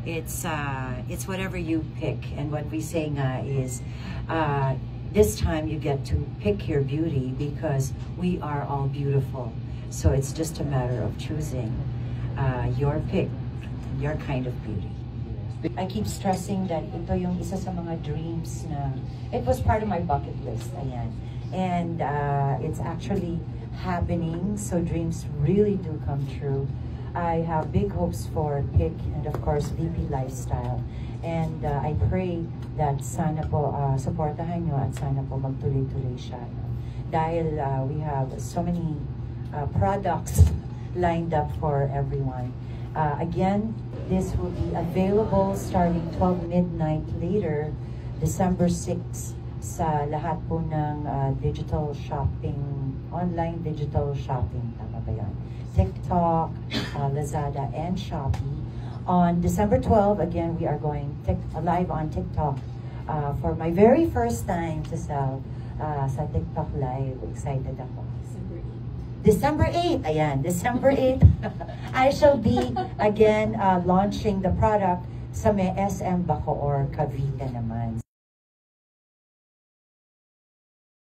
It's whatever you pick, and what we say nga is this time you get to pick your beauty because we are all beautiful. So it's just a matter of choosing your pick, your kind of beauty. I keep stressing that ito yung isa sa mga dreams na it was part of my bucket list, ayan. And it's actually happening, so dreams really do come true. I have big hopes for PIC and of course VP Lifestyle. And I pray that sana po supportahan nyo at sana po magtuloy-tuloy siya. Dahil we have so many products lined up for everyone. Again, this will be available starting 12 midnight later, December 6 sa lahat po ng digital shopping, online digital shopping. Tama ba yan? TikTok, Lazada, and Shopee. On December 12, again, we are going live on TikTok for my very first time to sell sa TikTok Live. Excited ako. December 8, ayan, December 8, I shall be, again, launching the product sa may SM Bacoor, Cavite naman.